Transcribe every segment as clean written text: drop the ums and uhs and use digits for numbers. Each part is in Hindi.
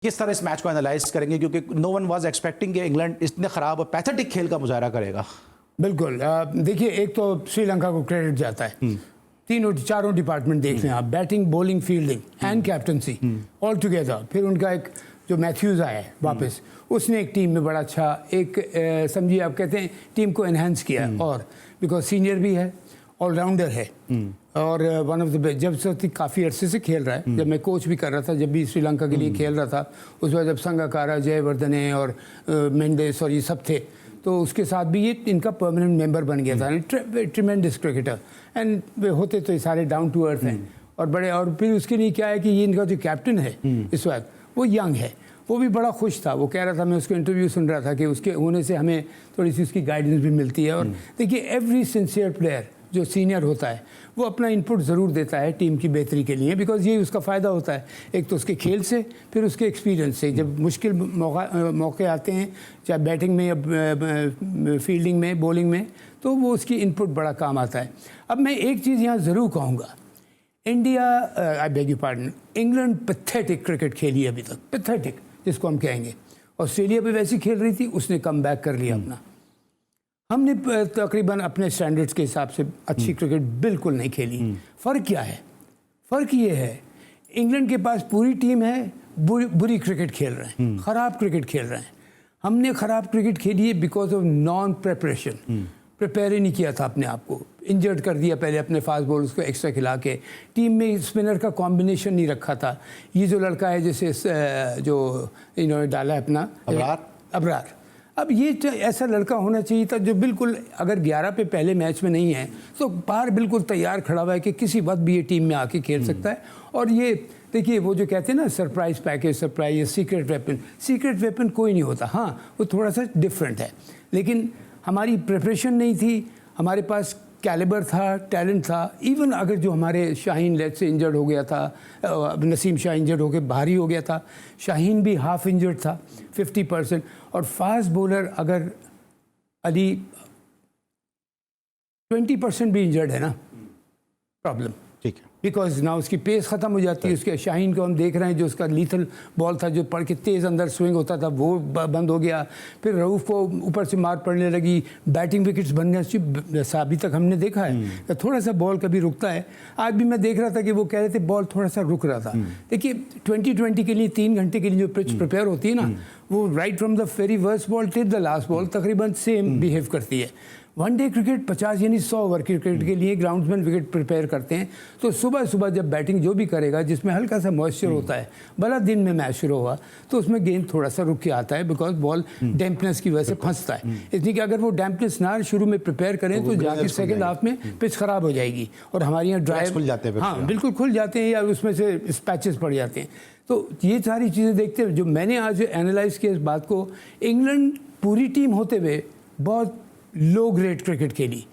किस तरह इस मैच को एनालाइज करेंगे, क्योंकि नो वन वाज एक्सपेक्टिंग कि इंग्लैंड इतने खराब और पैथेटिक खेल का मुजाहरा करेगा। बिल्कुल। देखिए, एक तो श्रीलंका को क्रेडिट जाता है, चारों डिपार्टमेंट देख लें आप, batting, bowling, fielding and captaincy all together. फिर उनका एक जो मैथ्यूज़ आया है वापस, उसने एक टीम में बड़ा अच्छा एक समझिए आप कहते हैं टीम को एनहांस किया, और बिकॉज सीनियर भी है, ऑलराउंडर है, और वन ऑफ द बेस्ट। जब से काफ़ी अरसे से खेल रहा है, जब मैं कोच भी कर रहा था, जब भी श्रीलंका के लिए खेल रहा था, उस वक्त जब संगाकारा, जयवर्धने और मेंडिस और ये सब थे, तो उसके साथ भी ये इनका परमानेंट मेंबर बन गया था। ट्रिमेंडस क्रिकेटर, एंड होते तो ये सारे डाउन टू अर्थ हैं और बड़े। और फिर उसके लिए क्या है कि ये इनका जो कैप्टन है इस वक्त, वो यंग है, वो भी बड़ा खुश था। वो कह रहा था, मैं उसको इंटरव्यू सुन रहा था, कि उसके होने से हमें थोड़ी सी उसकी गाइडेंस भी मिलती है। और देखिए, एवरी सिंसियर प्लेयर जो सीनियर होता है वो अपना इनपुट ज़रूर देता है टीम की बेहतरी के लिए, बिकॉज ये उसका फ़ायदा होता है, एक तो उसके खेल से, फिर उसके एक्सपीरियंस से। जब मुश्किल मौके आते हैं, चाहे बैटिंग में या फील्डिंग में, बॉलिंग में, तो वो उसकी इनपुट बड़ा काम आता है। अब मैं एक चीज़ यहाँ ज़रूर कहूँगा, India, I beg you pardon, England pathetic cricket खेली अभी तक, पैथेटिक जिसको हम कहेंगे। ऑस्ट्रेलिया भी वैसी खेल रही थी, उसने कम बैक कर लिया अपना। हमने तकरीबन अपने स्टैंडर्ड्स के हिसाब से अच्छी क्रिकेट बिल्कुल नहीं खेली। फ़र्क क्या है? फ़र्क ये है, इंग्लैंड के पास पूरी टीम है, बुरी क्रिकेट खेल रहे हैं, ख़राब क्रिकेट खेल रहे हैं। हमने ख़राब क्रिकेट खेली है because of non preparation. Prepare ही नहीं किया था अपने आप को, इंजर्ड कर दिया पहले अपने फास्ट बॉलर्स को एक्स्ट्रा खिला के। टीम में स्पिनर का कॉम्बिनेशन नहीं रखा था। ये जो लड़का है जैसे जो इन्होंने डाला है अपना अबरार, अब ये ऐसा लड़का होना चाहिए था जो बिल्कुल, अगर 11 पे पहले मैच में नहीं है तो बाहर बिल्कुल तैयार खड़ा हुआ है कि किसी वक्त भी ये टीम में आके खेल सकता है। और ये देखिए, वो जो कहते हैं ना सरप्राइज पैकेज, सरप्राइज या सीक्रेट वेपन कोई नहीं होता। हाँ, वो थोड़ा सा डिफरेंट है, लेकिन हमारी प्रिपरेशन नहीं थी, हमारे पास कैलिबर था, टैलेंट था। इवन अगर जो हमारे शाहीन लेट से इंजर्ड हो गया था, नसीम शाह इंजर्ड होकर बाहरी हो गया था, शाहीन भी हाफ इंजर्ड था 50%। और फास्ट बॉलर अगर अली 20% भी इंजर्ड है ना, प्रॉब्लम, ठीक है, बिकॉज ना उसकी पेस ख़त्म हो जाती है। उसके शाहीन को हम देख रहे हैं, जो उसका लीथल बॉल था, जो पड़ के तेज़ अंदर स्विंग होता था, वो बंद हो गया। फिर रऊफ़ को ऊपर से मार पड़ने लगी, बैटिंग विकेट्स बनने से अभी तक हमने देखा है थोड़ा सा बॉल कभी रुकता है। आज भी मैं देख रहा था कि वो कह रहे थे बॉल थोड़ा सा रुक रहा था। देखिए, 2020 के लिए 3 घंटे के लिए जो पिच प्रिपेयर होती है ना, वो right from the very worst ball till the last ball तकरीबन सेम बिहेव करती है। वनडे क्रिकेट 50 यानी 100 ओवर क्रिकेट के लिए ग्राउंड्समैन विकेट प्रिपेयर करते हैं, तो सुबह सुबह जब बैटिंग जो भी करेगा, जिसमें हल्का सा मॉइस्चर होता है, भला दिन में मैच शुरू हुआ तो उसमें गेंद थोड़ा सा रुक के आता है, बिकॉज बॉल डैम्पनेस की वजह से फंसता है। इसलिए कि अगर वो डैम्पनेस ना शुरू में प्रिपेयर करें तो जाके सेकंड हाफ में पिच ख़राब हो जाएगी, और हमारे यहाँ ड्राइव खुल जाते हैं। हाँ, बिल्कुल खुल जाते हैं, या उसमें से स्पैचेस पड़ जाते हैं। तो ये सारी चीज़ें देखते हुए जो मैंने आज एनालाइज किया इस बात को, इंग्लैंड पूरी टीम होते हुए बहुत लो ग्रेड क्रिकेट खेली।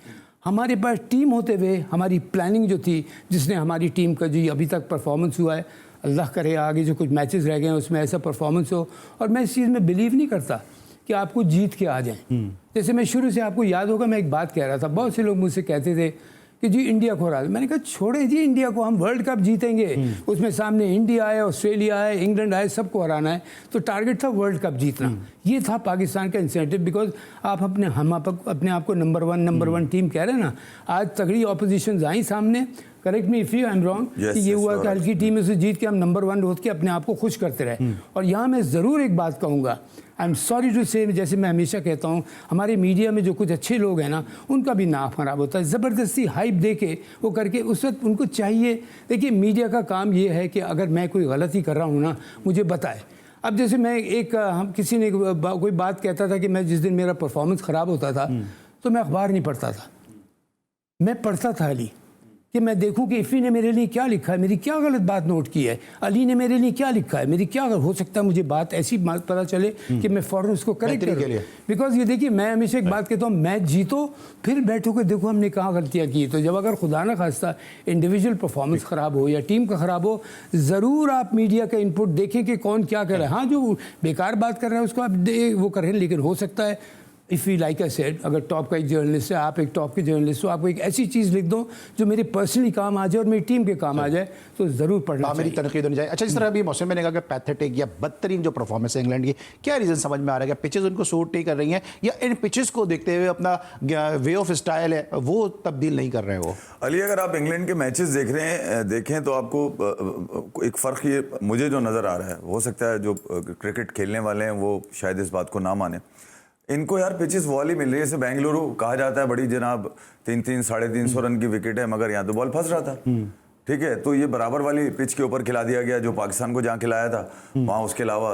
हमारे पास टीम होते हुए हमारी प्लानिंग जो थी, जिसने हमारी टीम का जो अभी तक परफॉर्मेंस हुआ है, अल्लाह करे आगे जो कुछ मैचेस रह गए हैं उसमें ऐसा परफॉर्मेंस हो। और मैं इस चीज़ में बिलीव नहीं करता कि आपको जीत के आ जाएं। जैसे मैं शुरू से, आपको याद होगा, मैं एक बात कह रहा था, बहुत से लोग मुझसे कहते थे कि जी इंडिया को हरा। मैंने कहा छोड़े जी इंडिया को, हम वर्ल्ड कप जीतेंगे। उसमें सामने इंडिया है, ऑस्ट्रेलिया है, इंग्लैंड है, सबको हराना है। तो टारगेट था वर्ल्ड कप जीतना। ये था पाकिस्तान का इंसेंटिव, बिकॉज आप अपने आप को नंबर वन टीम कह रहे हैं ना। आज तगड़ी ऑपोजिशन आई सामने, correct me if I am wrong, कि ये हुआ कि हल्की टीम से जीत के हम नंबर 1 होते के अपने आप को खुश करते रहे। और यहाँ मैं ज़रूर एक बात कहूँगा, आई एम सॉरी टू से, जैसे मैं हमेशा कहता हूँ, हमारे मीडिया में जो कुछ अच्छे लोग हैं ना, उनका भी नाम खराब होता है, ज़बरदस्ती हाइप दे के वो करके। उस वक्त उनको चाहिए, देखिए मीडिया का काम ये है कि अगर मैं कोई गलती कर रहा हूँ ना, मुझे बताए। अब जैसे मैं हम किसी ने कोई बात कहता था कि मैं जिस दिन मेरा परफॉर्मेंस ख़राब होता था तो मैं अखबार नहीं पढ़ता था, मैं पढ़ता था अली, कि मैं देखूं कि इफ़ी ने मेरे लिए क्या लिखा है, मेरी क्या गलत बात नोट की है, अली ने मेरे लिए क्या लिखा है, मेरी क्या हो सकता है मुझे बात ऐसी पता चले कि मैं फ़ौरन उसको करेक्ट करूँ। बिकॉज ये देखिए, मैं हमेशा एक बात कहता हूँ, मैच जीतो फिर बैठो के देखो हमने कहाँ गलतियाँ की। तो जब अगर खुदा न खास्ता इंडिविजुअल परफॉर्मेंस ख़राब हो या टीम का ख़राब हो, ज़रूर आप मीडिया का इनपुट देखें कि कौन क्या कर रहा है। हाँ, जो बेकार बात कर रहा है उसको आप वो करें, लेकिन हो सकता है if you like I said, अगर टॉप का एक जर्नलिस्ट है, आप एक टॉप के जर्नलिस्ट हो, आपको एक ऐसी चीज़ लिख दो जो मेरे पर्सनली काम आ जाए और मेरी टीम के काम आ जाए, तो ज़रूर पढ़ना मेरी चाहिए। तनकीद होनी चाहिए। अच्छा, इस तरह अभी मौसम मैंने कहा कि पैथेटिक या बदतरीन जो परफॉर्मेंस है इंग्लैंड की, क्या रीज़न समझ में आ रहा है? क्या पिचेस उनको सूट नहीं कर रही हैं, या इन पिचेस को देखते हुए अपना वे ऑफ स्टाइल है वो तब्दील नहीं कर रहे हो? अली, अगर आप इंग्लैंड के मैचेस देखें तो आपको एक फ़र्क ये मुझे जो नज़र आ रहा है, हो सकता है जो क्रिकेट खेलने वाले हैं वो शायद इस बात को ना माने, इनको यार पिचेस वॉल ही मिल रही है। जैसे बेंगलुरु कहा जाता है बड़ी जनाब 300 साढ़े 300 रन की विकेट है, मगर यहाँ तो बॉल फंस रहा था। ठीक है, तो ये बराबर वाली पिच के ऊपर खिला दिया गया जो पाकिस्तान को जहाँ खिलाया था, वहाँ उसके अलावा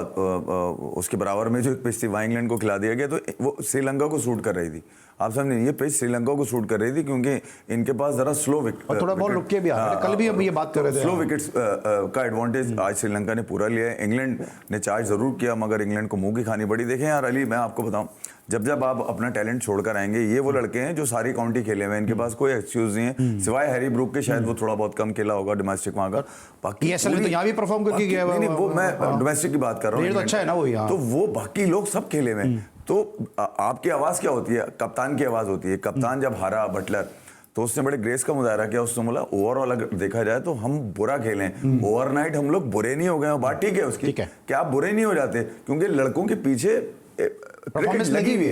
उसके बराबर में जो एक पिच थी वहाँ इंग्लैंड को खिला दिया गया। तो वो श्रीलंका को सूट कर रही थी। आप समझे, ये पिच श्रीलंका को सूट कर रही थी क्योंकि इनके पास जरा स्लो विकेट, थोड़ा बहुत रुक के भी आ रहे, कल भी हम ये बात कर रहे थे, स्लो विकेट्स का एडवांटेज आज श्रीलंका ने पूरा लिया है। इंग्लैंड ने चार्ज जरूर किया, मगर इंग्लैंड को मुंह की खानी पड़ी। देखें यार अली, मैं आपको बताऊं, जब आप अपना टैलेंट छोड़कर आएंगे, ये वो लड़के हैं जो सारी काउंटी खेले हुए हैं, इनके पास कोई एक्सक्यूज नहीं है सिवाय हैरी ब्रूक के, शायद वो थोड़ा बहुत कम खेला होगा डोमेस्टिक वहां का। बाकी असल में तो यहाँ भी परफॉर्म करके गया है। नहीं, वो मैं डोमेस्टिक की बात कर रहा हूँ। तो अच्छा है ना वो यहाँ, तो वो बाकी लोग सब खेले हुए हैं। तो आपकी आवाज क्या होती है? कप्तान की आवाज होती है। कप्तान जब हारा बटलर, तो उसने बड़े ग्रेस का मुजाहरा किया। उसने बोला ओवरऑल अगर देखा जाए तो हम बुरा खेले, ओवरनाइट हम लोग बुरे नहीं हो गए। बात ठीक है उसकी, क्या आप बुरे नहीं हो जाते, क्योंकि लड़कों के पीछे परफॉर्मेंस लगी हुई है।